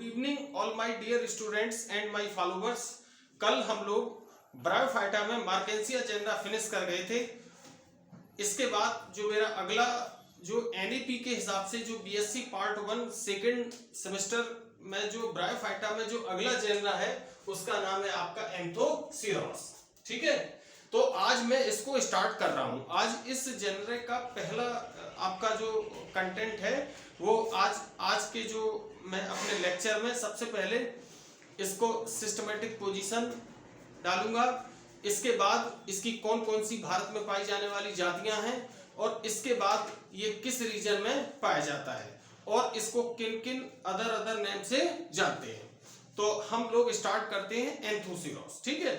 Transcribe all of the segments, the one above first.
Evening all my dear students and my followers. कल हम लोग ब्रायोफाइटा में मार्केंसिया जेनरा फिनिश कर गए थे। इसके बाद जो मेरा अगला जो एनईपी के हिसाब से जो बीएससी पार्ट 1 सेकेंड सेमेस्टर में जो ब्रायोफाइटा में जो अगला जेनरा है उसका नाम है आपका एंथोसिरोस। ठीक है, तो आज मैं इसको स्टार्ट कर रहा हूं। आज इस जेनरे का पहला आपका जो कंटेंट है वो आज के जो मैं अपने लेक्चर में सबसे पहले इसको सिस्टमेटिक पोजीशन डालूंगा। इसके बाद इसकी कौन कौन सी भारत में पाई जाने वाली जातियां हैं और इसके बाद ये किस रीजन में पाया जाता है और इसको किन किन अदर नेम से जानते हैं। तो हम लोग स्टार्ट करते हैं एंथोसिरोस। ठीक है,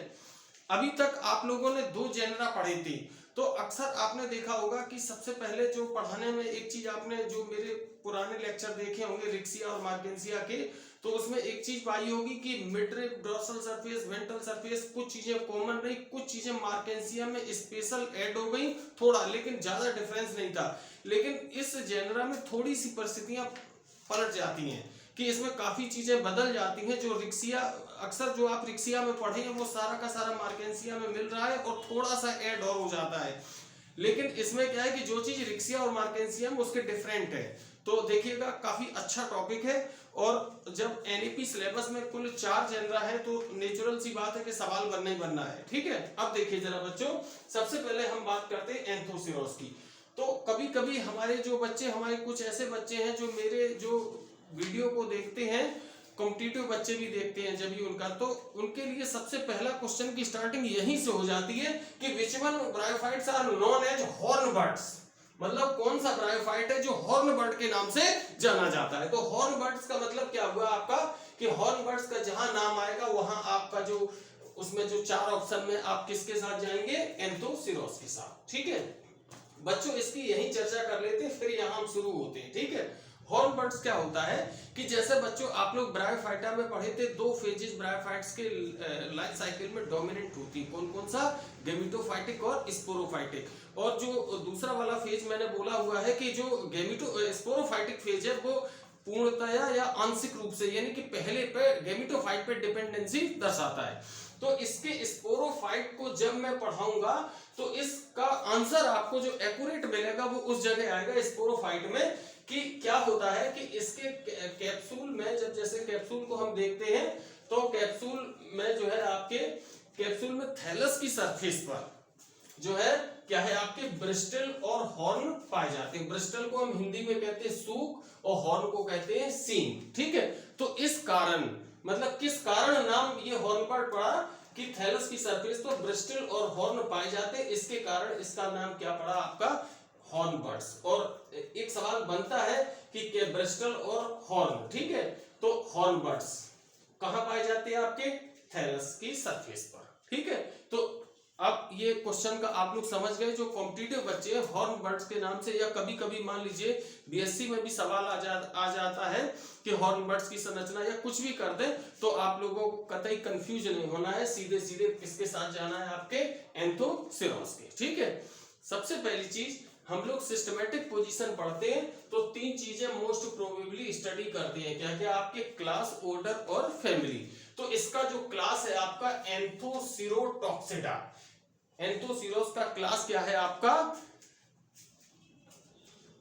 अभी तक आप लोगों ने 2 जेनरा पढ़े थे, तो अक्सर आपने देखा होगा कि सबसे पहले जो पढ़ाने में एक चीज आपने जो मेरे पुराने लेक्चर देखे होंगे रिक्सिया और मार्केंसिया के, तो उसमें एक चीज पाई होगी कि midrib, dorsal surface, ventral surface कुछ चीजें कॉमन रही, कुछ चीजें मार्केंसिया में स्पेशल ऐड हो गई थोड़ा, लेकिन ज्यादा डिफरेंस नहीं था। लेकिन इस जेनरा में थोड़ी सी परिस्थितियां पलट जाती हैं कि इसमें काफी चीजें बदल जाती हैं। जो रिक्सिया अक्सर जो आप रिक्सिया में पढ़े हैं वो सारा का सारा मार्केंसिया में मिल रहा है और थोड़ा सा ऐड और हो जाता है। लेकिन इसमें क्या है कि जो चीज रिक्सिया और मार्केंसिया में उसके डिफरेंट है। तो देखिएगा काफी अच्छा टॉपिक है और जब एनईपी सिलेबस में कुल 4 जेनरा है तो नेचुरल सी बात है कि सवाल बनना ही बनना है। ठीक है, अब देखिए जरा बच्चों, सबसे पहले हम बात करते हैं एंथोसिरोस की। तो कभी कभी हमारे जो बच्चे, हमारे कुछ ऐसे बच्चे हैं जो मेरे जो वीडियो को देखते हैं, कॉम्पिटिटिव बच्चे भी देखते हैं जब भी उनका, तो उनके लिए सबसे पहला क्वेश्चन की स्टार्टिंग यहीं से हो जाती है कि which one bryophytes are known as horn birds. मतलब कौन सा ब्रायोफाइट है जो हॉर्न बर्ड के नाम से जाना जाता है। तो हॉर्न बर्ड्स का मतलब क्या हुआ आपका कि हॉर्न बर्ड्स का जहां नाम आएगा वहां आपका जो उसमें जो 4 ऑप्शन में आप किसके साथ जाएंगे, एंथोसिरोस के साथ। ठीक है बच्चों, इसकी यही चर्चा कर लेते हैं फिर यहां हम शुरू होते हैं। ठीक है, हॉर्न बर्ड्स क्या होता है कि जैसे बच्चों आप लोग ब्रायोफाइटा में पढ़े थे 2 फेजेस ब्रायोफाइट्स के लाइफ साइकिल में डोमिनेंट होती है। कौन कौन सा, गेमिटोफाइटिक और स्पोरोफाइटिक। और जो दूसरा वाला फेज मैंने बोला हुआ है कि जो स्पोरोफाइटिक फेज है वो पूर्णतया या आंशिक रूप से यानी कि पहले पे गेमिटोफाइट पे डिपेंडेंसी दर्शाता है। तो इसके स्पोरोफाइट को जब मैं पढ़ाऊंगा तो इसका आंसर आपको जो एक्यूरेट मिलेगा वो उस जगह आएगा स्पोरोफाइट में कि क्या होता है कि इसके कैप्सूल में जब जैसे कैप्सूल को हम देखते हैं तो कैप्सूल में जो है आपके कैप्सूल में थैलस की सरफेस पर जो है क्या है आपके ब्रिस्टल और हॉर्न पाए जाते हैं। ब्रिस्टल को हम हिंदी में कहते हैं सूक और हॉर्न को कहते हैं सींग। ठीक है, तो इस कारण मतलब किस कारण नाम ये हॉर्न बर्ड पड़ा कि थैलस की सरफेस पर ब्रिस्टल और हॉर्न पाए जाते हैं, इसके कारण इसका नाम क्या पड़ा आपका, हॉर्न बर्ड्स। और एक सवाल बनता है कि ब्रिस्टल और हॉर्न, ठीक है, तो हॉर्न बर्ड्स कहां पाए जाते हैं आपके थैलस की सरफेस पर। ठीक है, तो अब ये क्वेश्चन का आप लोग समझ गए। जो कॉम्पिटिटिव बच्चे हैं हॉर्न बर्ड्स के नाम से, या कभी कभी मान लीजिए बीएससी में भी सवाल आ जाता है कि हॉर्न बर्ड्स की संरचना या कुछ भी कर दें, तो आप लोगों को कतई कंफ्यूज नहीं होना है, सीधे सीधे किसके साथ जाना है, आपके एंथोसिरोस के। ठीक है, सबसे पहली चीज हम लोग सिस्टमेटिक पोजीशन पढ़ते हैं तो 3 चीजें मोस्ट प्रोबेबली स्टडी करते हैं। क्या क्या, आपके क्लास, ऑर्डर और फैमिली। तो इसका जो क्लास है आपका एंथोसिरोटॉक्सिडा। एंथोसिरोस का क्लास क्या है आपका,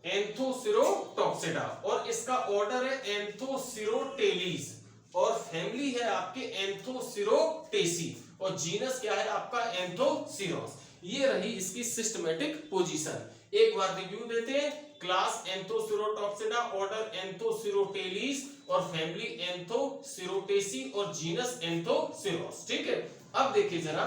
एंथोसिरोटॉक्सिडा, और इसका ऑर्डर है एंथोसिरोटेलीज और फैमिली है आपके एंथोसिरोटेसी और जीनस क्या है आपका एंथोसिरोस। ये रही इसकी सिस्टमेटिक पोजीशन। एक बार रिव्यू देते हैं, क्लास एंथोसिरोटॉक्सिडा, ऑर्डर एंथोसिरोटेलीज और फैमिली एंथोसिरोटेसी और जीनस एंथोसिरोस। ठीक है, अब देखिए जरा,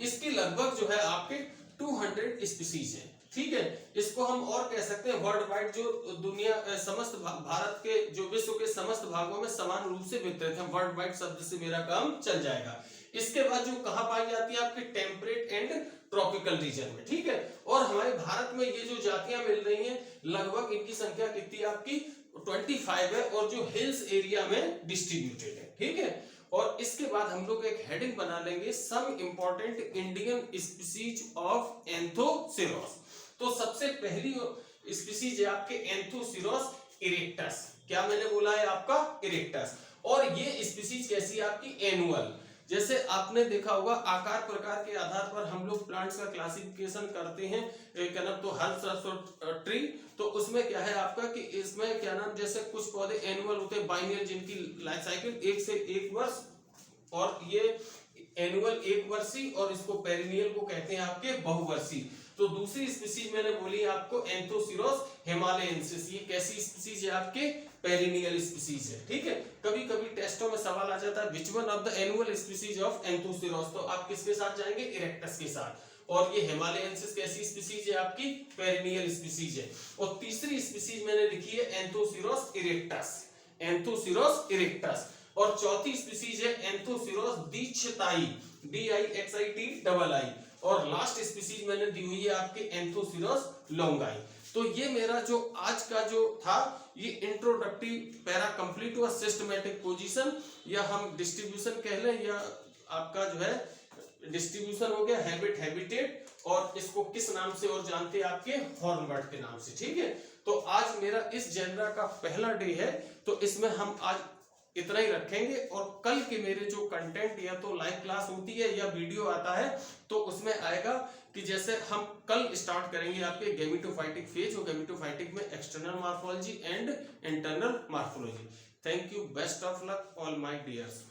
इसकी लगभग जो है आपके 200 स्पीसीज है। ठीक है, इसको हम और कह सकते हैं वर्ल्ड वाइड, जो दुनिया समस्त भारत के जो विश्व के समस्त भागों में समान रूप से वितरित है। वर्ल्ड वाइड शब्द से मेरा काम चल जाएगा। इसके बाद जो कहां पाई जाती है आपके टेम्परेट एंड ट्रॉपिकल रीजन में। ठीक है, और हमारे भारत में ये जो जातियां मिल रही हैं लगभग इनकी संख्या कितनी आपकी 25 है और जो हिल्स एरिया में डिस्ट्रीब्यूटेड है। ठीक है, और इसके बाद हम लोग एक हेडिंग बना लेंगे, some important Indian species of Anthoceros. तो सबसे पहली स्पीसीज है आपके एंथोसिरोस इरेक्टस। क्या मैंने बोला है आपका? इरेक्टस। और ये स्पीसीज कैसी है आपकी? एनुअल। जैसे आपने देखा होगा आकार प्रकार के आधार पर हम लोग प्लांट्स का क्लासिफिकेशन करते हैं, क्या नाम, तो हर ट्री, तो उसमें क्या है आपका कि इसमें क्या नाम, जैसे कुछ पौधे एनुअल होते हैं, बाइनियल, जिनकी लाइफ साइकिल 1 से 1 वर्ष, और ये एनुअल 1 वर्षीय, और इसको पेरिनियल को कहते हैं आपके बहुवर्षीय। तो दूसरी स्पीसीज मैंने बोली आपको एंथोसिरोस हिमालयेंसिस, ये कैसी स्पीसीज है आपके? पेरिनियल स्पीसीज है, ठीक है। कभी कभी टेस्टों में सवाल आ जाता है which one of the annual species of Anthoceros, तो आप किसके साथ जाएंगे? इरेक्टस के साथ। और ये हिमालयेंसिस कैसी स्पीसीज है आपकी? पेरिनियल स्पीसीज है। और तीसरी स्पीसीज मैंने लिखी है एंथोसिरोस इरेक्टस, एंथोसिरोस इरेक्टस। और चौथी स्पीसीज है एंथोसिरोस दीक्षिताई, DIXIT। और लास्ट स्पीसीज मैंने दी हुई है आपके एंथोसिरोस लोंगाई। तो ये मेरा जो आज का जो था, ये इंट्रोडक्टिव पैरा कंप्लीट हुआ, सिस्टमैटिक पोजीशन, या हम डिस्ट्रीब्यूशन कह लें, या आपका जो है डिस्ट्रीब्यूशन हो गया, हैबिट, हैबिटेट, और इसको किस नाम से और जानते हैं आपके? हॉर्नबर्ड के नाम से, ठीक है। तो आज मेरा इस जेनरा का पहला डे है, तो इसमें हम आज इतना ही रखेंगे। और कल के मेरे जो कंटेंट या तो लाइव क्लास होती है या वीडियो आता है, तो उसमें आएगा कि जैसे हम कल स्टार्ट करेंगे आपके गैमेटोफाइटिक फेज, और गैमेटोफाइटिक में external morphology and internal morphology. Thank you, best of luck all my dears.